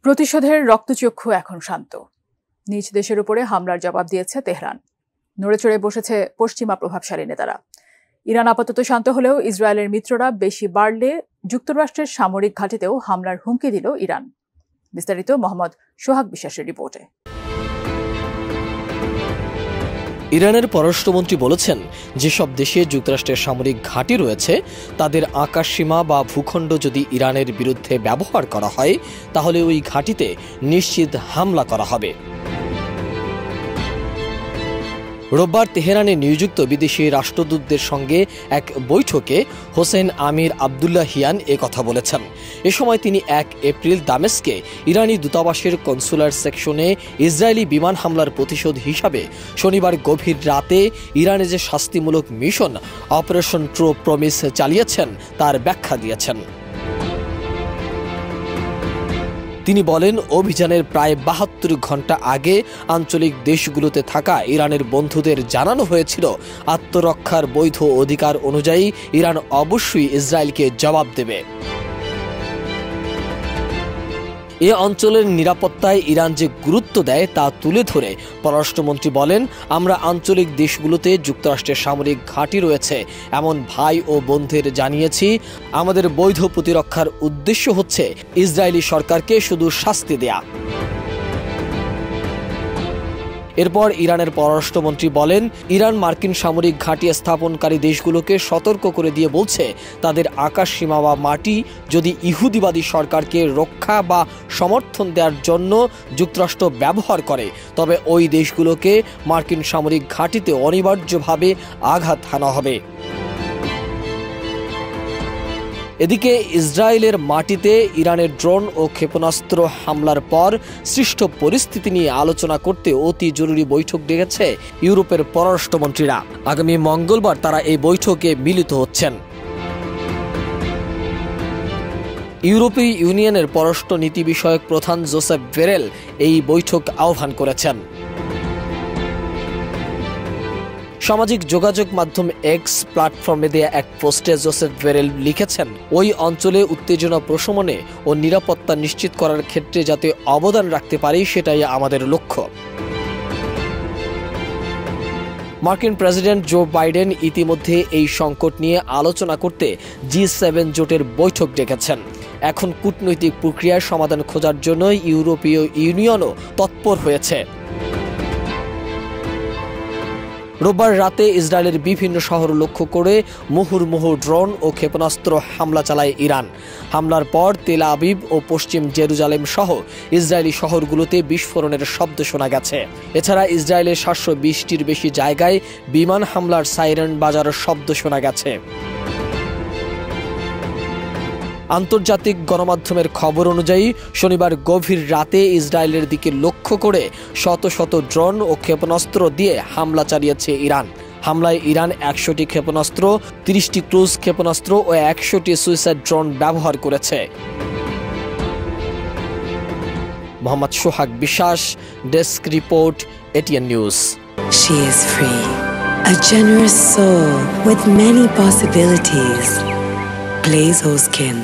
প্রতিশোধের রক্তচক্ষু এখন শান্ত। নিজ দেশের উপরে হামলার জবাব দিয়েছে তেহরান। নড়েচড়ে বসেছে পশ্চিমা প্রভাবশালী নেতারা। ইরান আপাতত শান্ত হলেও ইসরায়েলের মিত্ররা বেশি বাড়লে যুক্তরাষ্ট্রের সামরিক ঘাঁটিতেও হামলার হুমকি দিল ইরান। বিস্তারিত মোহাম্মদ সোহাগ বিশ্বাসের রিপোর্টে। ইরানের পররাষ্ট্রমন্ত্রী বলেছেন, যেসব দেশে যুক্তরাষ্ট্রের সামরিক ঘাঁটি রয়েছে তাদের আকাশসীমা বা ভূখণ্ড যদি ইরানের বিরুদ্ধে ব্যবহার করা হয় তাহলে ওই ঘাঁটিতে নিশ্চিত হামলা করা হবে। রোববার তেহরানে নিযুক্ত বিদেশি রাষ্ট্রদূতদের সঙ্গে এক বৈঠকে হোসেন আমির আবদুল্লাহিয়ান কথা বলেছেন। এ সময় তিনি 1 এপ্রিল দামেস্কে ইরানি দূতাবাসের কনসুলার সেকশনে ইসরায়েলি বিমান হামলার প্রতিশোধ হিসাবে শনিবার গভীর রাতে ইরানে যে শাস্তিমূলক মিশন অপারেশন ট্রু প্রমিস চালিয়েছেন তার ব্যাখ্যা দিয়েছেন। তিনি বলেন, অভিযানের প্রায় 72 ঘণ্টা আগে আঞ্চলিক দেশগুলোতে থাকা ইরানের বন্ধুদের জানানো হয়েছিল আত্মরক্ষার বৈধ অধিকার অনুযায়ী ইরান অবশ্যই ইসরায়েলকে জবাব দেবে। এ অঞ্চলের নিরাপত্তায় ইরান যে গুরুত্ব দেয় তা তুলে ধরে পররাষ্ট্রমন্ত্রী বলেন, আমরা আঞ্চলিক দেশগুলোতে যুক্তরাষ্ট্রের সামরিক ঘাঁটি রয়েছে এমন ভাই ও বোনদের জানিয়েছি, আমাদের বৈধ প্রতিরক্ষার উদ্দেশ্য হচ্ছে ইসরায়েলি সরকারকে শুধু শাস্তি দেয়া। এরপর ইরানের পররাষ্ট্রমন্ত্রী বলেন, ইরান মার্কিন সামরিক ঘাঁটি স্থাপনকারী দেশগুলোকে সতর্ক করে দিয়ে বলছে, তাদের আকাশ সীমা বা মাটি যদি ইহুদিবাদী সরকারকে রক্ষা বা সমর্থন দেওয়ার জন্য যুক্তরাষ্ট্র ব্যবহার করে তবে ওই দেশগুলোকে মার্কিন সামরিক ঘাঁটিতে অনিবার্যভাবে আঘাত হানা হবে। এদিকে ইসরায়েলের মাটিতে ইরানের ড্রোন ও ক্ষেপণাস্ত্র হামলার পর সৃষ্ট পরিস্থিতি নিয়ে আলোচনা করতে অতি জরুরি বৈঠক ডেকেছে ইউরোপের পররাষ্ট্রমন্ত্রীরা। আগামী মঙ্গলবার তারা এই বৈঠকে মিলিত হচ্ছেন। ইউরোপীয় ইউনিয়নের পররাষ্ট্র নীতি বিষয়ক প্রধান জোসেফ বেরেল এই বৈঠক আহ্বান করেছেন। সামাজিক যোগাযোগ মাধ্যম এক্স প্ল্যাটফর্মে দেয়া এক পোস্টে জোসেফ বেরেল লিখেছেন, ওই অঞ্চলে উত্তেজনা প্রশমনে ও নিরাপত্তা নিশ্চিত করার ক্ষেত্রে যাতে অবদান রাখতে পারি সেটাই আমাদের লক্ষ্য। মার্কিন প্রেসিডেন্ট জো বাইডেন ইতিমধ্যে এই সংকট নিয়ে আলোচনা করতে G7 জোটের বৈঠক ডেকেছেন। এখন কূটনৈতিক প্রক্রিয়ার সমাধান খোঁজার জন্য ইউরোপীয় ইউনিয়নও তৎপর হয়েছে। রোববার রাতে ইসরায়েলের বিভিন্ন শহর লক্ষ্য করে মুহুর্মুহু ড্রোন ও ক্ষেপণাস্ত্র হামলা চালায় ইরান। হামলার পর তেল আবিব ও পশ্চিম জেরুজালেম সহ ইসরায়েলি শহরগুলোতে বিস্ফোরণের শব্দ শোনা গেছে। এছাড়া ইসরায়েলের 720টির বেশি জায়গায় বিমান হামলার সাইরেন বাজার শব্দ শোনা গেছে। আন্তর্জাতিক গণমাধ্যমের খবর অনুযায়ী শনিবার গভীর রাতে ইসরায়েলের দিকে লক্ষ্য করে শত শত ড্রোন ও ক্ষেপণাস্ত্র দিয়ে হামলা চালিয়েছে ইরান। হামলায় ইরান 100টি ক্ষেপণাস্ত্র, 30টি ক্রুজ ক্ষেপণাস্ত্র ও 100টি সুইসাইড ড্রোন ব্যবহার করেছে। মোহাম্মদ সোহাগ বিশ্বাস, desk report, ATN news. She is free, a generous soul with many possibilities. Glaze Skin.